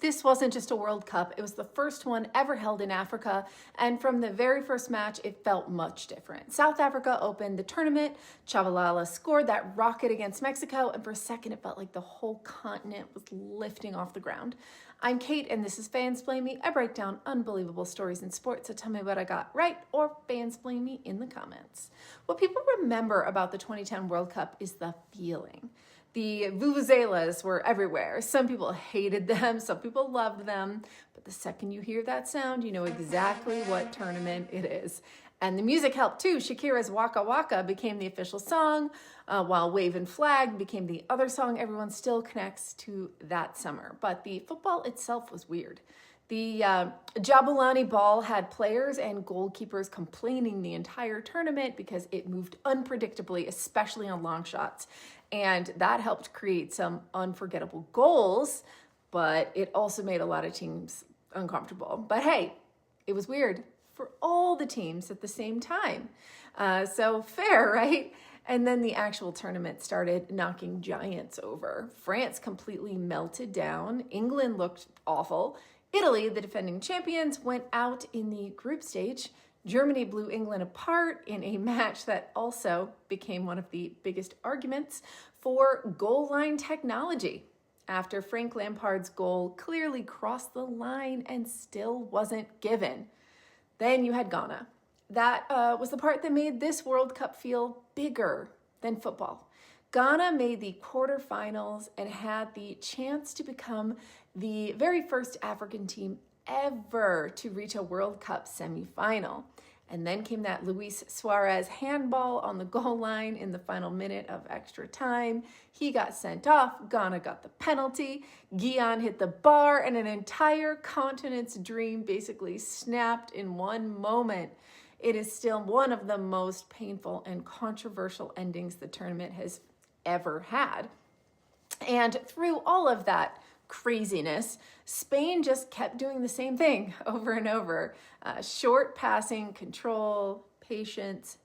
This wasn't just a World Cup, it was the first one ever held in Africa, and from the very first match, it felt much different. South Africa opened the tournament, Tshabalala scored that rocket against Mexico, and for a second, it felt like the whole continent was lifting off the ground. I'm Kate, and this is Fansplain Me. I break down unbelievable stories in sports, so tell me what I got right, or fansplain me in the comments. What people remember about the 2010 World Cup is the feeling. The vuvuzelas were everywhere. Some people hated them, some people loved them, but the second you hear that sound, you know exactly what tournament it is. And the music helped too. Shakira's Waka Waka became the official song, while Wavin Flag became the other song everyone still connects to that summer. But the football itself was weird. The Jabulani ball had players and goalkeepers complaining the entire tournament because it moved unpredictably, especially on long shots. And that helped create some unforgettable goals, but it also made a lot of teams uncomfortable. But hey, it was weird for all the teams at the same time. So fair, right? And then the actual tournament started knocking giants over. France completely melted down. England looked awful. Italy, the defending champions, went out in the group stage. Germany blew England apart in a match that also became one of the biggest arguments for goal line technology, after Frank Lampard's goal clearly crossed the line and still wasn't given. Then you had Ghana. That was the part that made this World Cup feel bigger than football. Ghana made the quarterfinals and had the chance to become the very first African team ever to reach a World Cup semifinal. And then came that Luis Suarez handball on the goal line in the final minute of extra time. He got sent off, Ghana got the penalty, Gyan hit the bar, and an entire continent's dream basically snapped in one moment. It is still one of the most painful and controversial endings the tournament has ever had. And through all of that craziness, Spain just kept doing the same thing over and over. Short passing, control, patience,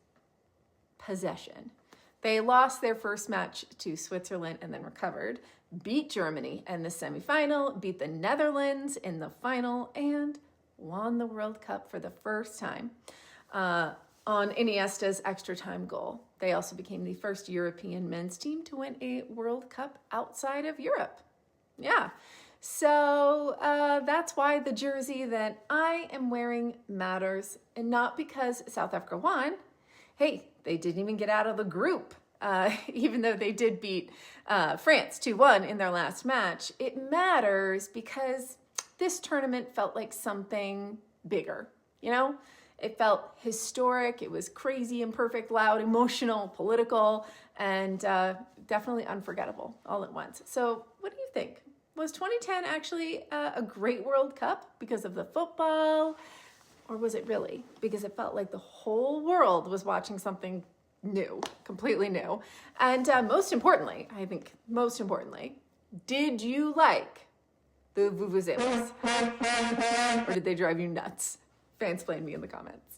possession. They lost their first match to Switzerland and then recovered, beat Germany in the semifinal, beat the Netherlands in the final, and won the World Cup for the first time on Iniesta's extra time goal. They also became the first European men's team to win a World Cup outside of Europe. Yeah, so that's why the jersey that I am wearing matters, and not because South Africa won. Hey, they didn't even get out of the group, even though they did beat France 2-1 in their last match. It matters because this tournament felt like something bigger, you know? It felt historic, it was crazy, imperfect, loud, emotional, political, and definitely unforgettable all at once. So what do you think? Was 2010 actually a great World Cup because of the football? Or was it really because it felt like the whole world was watching something new, completely new? And most importantly, did you like the vuvuzelas? Or did they drive you nuts? Fansplain me in the comments.